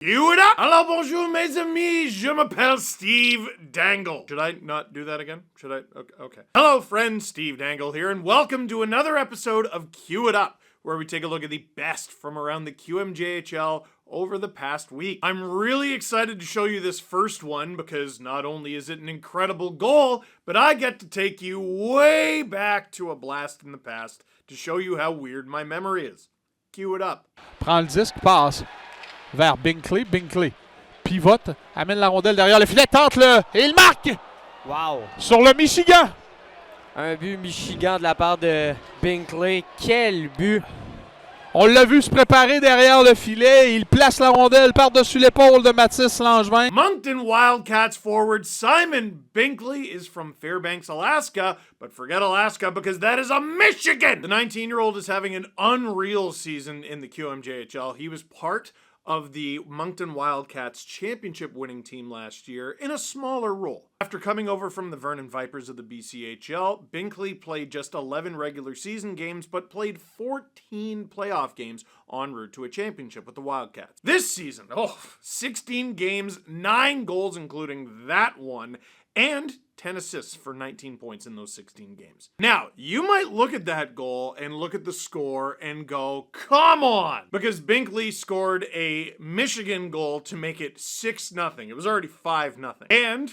You it up! Hello, bonjour, mes amis. Je m'appelle Steve Dangle. Should I not do that again? Should I? Okay. Hello, friends. Steve Dangle here, and welcome to another episode of Q It Up, where we take a look at the best from around the QMJHL over the past week. I'm really excited to show you this first one because not only is it an incredible goal, but I get to take you way back to a blast in the past to show you how weird my memory is. Q it up. Prend le disque, passe vers Binkley. Binkley pivote, amène la rondelle derrière le filet, tente le et il marque! Wow! Sur le Michigan! Un but Michigan de la part de Binkley. Quel but! On l'a vu se préparer derrière le filet. Il place la rondelle par-dessus l'épaule de Mathis Langevin. Moncton Wildcats forward Simon Binkley is from Fairbanks, Alaska, but forget Alaska because that is a Michigan! The 19-year-old is having an unreal season in the QMJHL. He was part of the Moncton Wildcats championship winning team last year in a smaller role. After coming over from the Vernon Vipers of the BCHL, Binkley played just 11 regular season games but played 14 playoff games en route to a championship with the Wildcats. This season, 16 games, 9 goals including that one, and 10 assists for 19 points in those 16 games. Now, you might look at that goal and look at the score and go, come on! Because Binkley scored a Michigan goal to make it 6-0. It was already 5-0. And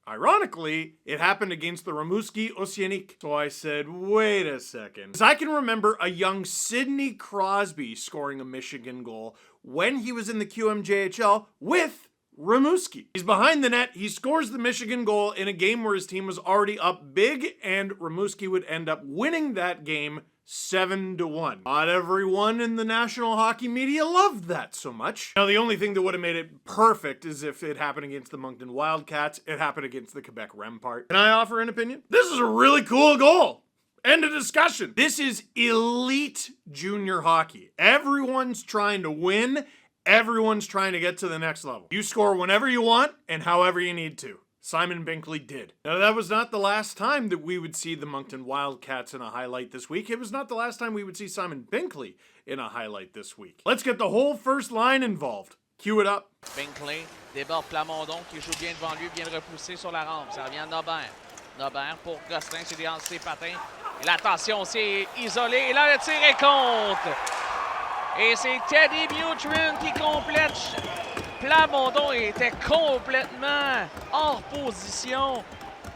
ironically, it happened against the Rimouski Oceanique. So I said, wait a second. Because I can remember a young Sidney Crosby scoring a Michigan goal when he was in the QMJHL with Rimouski. He's behind the net. He scores the Michigan goal in a game where his team was already up big, and Rimouski would end up winning that game 7-1. Not everyone in the national hockey media loved that so much. Now, the only thing that would have made it perfect is if it happened against the Moncton Wildcats. It happened against the Quebec Rempart. Can I offer an opinion? This is a really cool goal. End of discussion. This is elite junior hockey. Everyone's trying to win. Everyone's trying to get to the next level. You score whenever you want and however you need to. Simon Binkley did. Now, that was not the last time that we would see the Moncton Wildcats in a highlight this week. It was not the last time we would see Simon Binkley in a highlight this week. Let's get the whole first line involved. Cue it up. Binkley déborde Plamondon qui joue bien devant lui, bien repoussé sur la rampe. Ça revient à Nobert. Nobert pour Gosselin, c'est dans ses patins. Et l'attention, c'est isolé. Et là, le tir est contre. Et c'est Teddy Butrin qui complète. Plamondon était complètement hors position.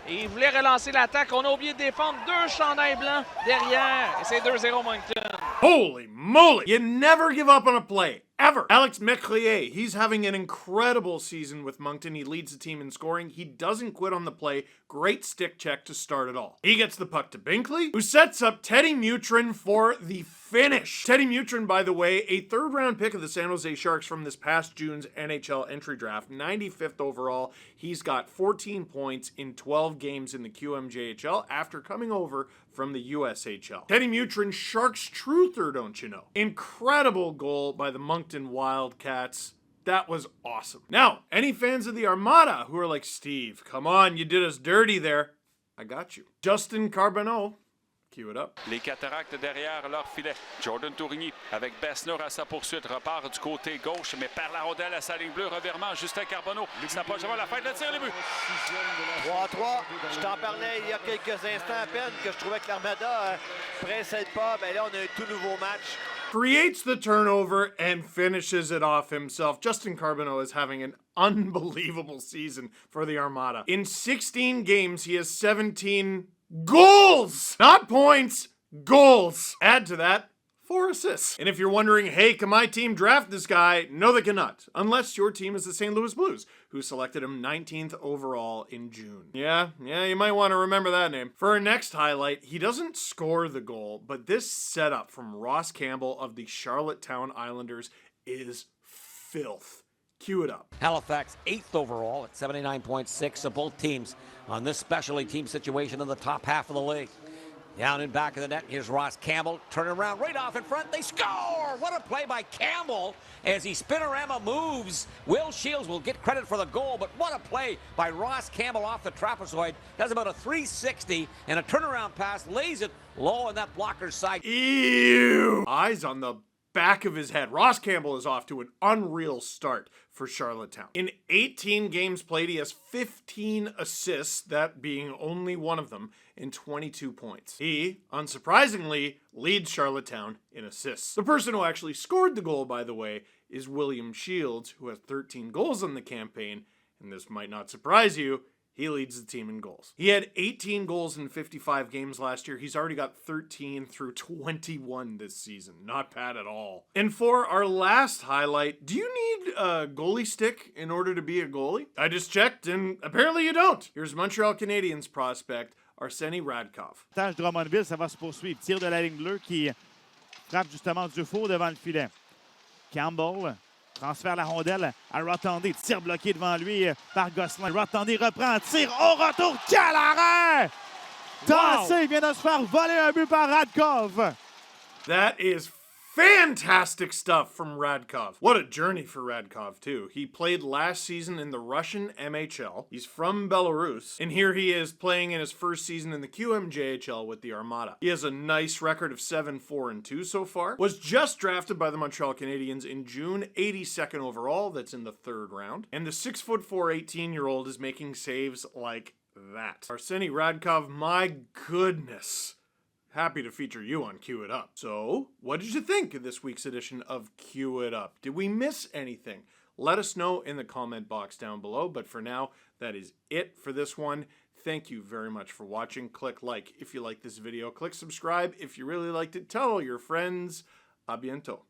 Et il voulait relancer l'attaque. On a oublié de défendre 2 chandails blancs derrière. Et c'est 2-0 Moncton. Holy moly! You never give up on a play. Ever. Alex Mecrier, he's having an incredible season with Moncton. He leads the team in scoring. He doesn't quit on the play. Great stick check to start it all. He gets the puck to Binkley, who sets up Teddy Mutrin for the finish. Teddy Mutrin, by the way, a third-round pick of the San Jose Sharks from this past June's NHL entry draft, 95th overall. He's got 14 points in 12 games in the QMJHL after coming over from the USHL. Teddy Mutrin, Sharks truther, don't you know? Incredible goal by the Moncton Wildcats. That was awesome. Now, any fans of the Armada who are like, Steve, come on, you did us dirty there. I got you. Justin Carbonneau. Cue it up. Les Cataractes derrière leur filet. Jordan Tourigny avec Besnur à sa poursuite repart du côté gauche, mais perd la rondelle à sa ligne bleue. Revirement, Justin Carbonneau s'approche avant la fin de la tire, les buts. 3-3. Je t'en parlais il y a quelques instants à peine que je trouvais que l'Armada précède pas. Ben là, on a un tout nouveau match. Creates the turnover and finishes it off himself. Justin Carbonneau is having an unbelievable season for the Armada. In 16 games, he has 17 goals! Not points, goals. Add to that, 4 assists. And if you're wondering, hey, can my team draft this guy? No, they cannot. Unless your team is the St. Louis Blues, who selected him 19th overall in June. Yeah, you might want to remember that name. For our next highlight, he doesn't score the goal, but this setup from Ross Campbell of the Charlottetown Islanders is filth. Cue it up. Halifax 8th overall at 79.6 of both teams on this specialty team situation in the top half of the league. Down in back of the net, here's Ross Campbell, turning around right off in front, they score! What a play by Campbell as he spinorama moves. Will Shields will get credit for the goal, but what a play by Ross Campbell off the trapezoid. Does about a 360 and a turnaround pass, lays it low on that blocker's side. Ew! Eyes on the back of his head. Ross Campbell is off to an unreal start for Charlottetown. In 18 games played, he has 15 assists, that being only one of them, and 22 points. He, unsurprisingly, leads Charlottetown in assists. The person who actually scored the goal, by the way, is William Shields, who has 13 goals on the campaign, and this might not surprise you, he leads the team in goals. He had 18 goals in 55 games last year. He's already got 13 through 21 this season. Not bad at all. And for our last highlight, do you need a goalie stick in order to be a goalie? I just checked, and apparently you don't. Here's Montreal Canadiens prospect Arseny Radkov. Drummondville, ça va se poursuivre. Tir de la ligne bleue qui frappe justement du faux devant le filet. Campbell transfère la rondelle à Rotondy. Tir bloqué devant lui par Gosselin. Rotondy reprend, tire au retour. Quel arrêt! Tassé vient de se faire voler un but par Radkov. That is fantastic stuff from Radkov. What a journey for Radkov, too. He played last season in the Russian MHL. He's from Belarus, and here he is playing in his first season in the QMJHL with the Armada. He has a nice record of 7-4-2 so far. Was just drafted by the Montreal Canadiens in June, 82nd overall. That's in the 3rd round. And the 6'4", 18-year-old is making saves like that. Arseny Radkov, my goodness. Happy to feature you on Cue It Up. So, what did you think of this week's edition of Cue It Up? Did we miss anything? Let us know in the comment box down below. But for now, that is it for this one. Thank you very much for watching. Click like if you like this video. Click subscribe if you really liked it. Tell all your friends. A bientôt.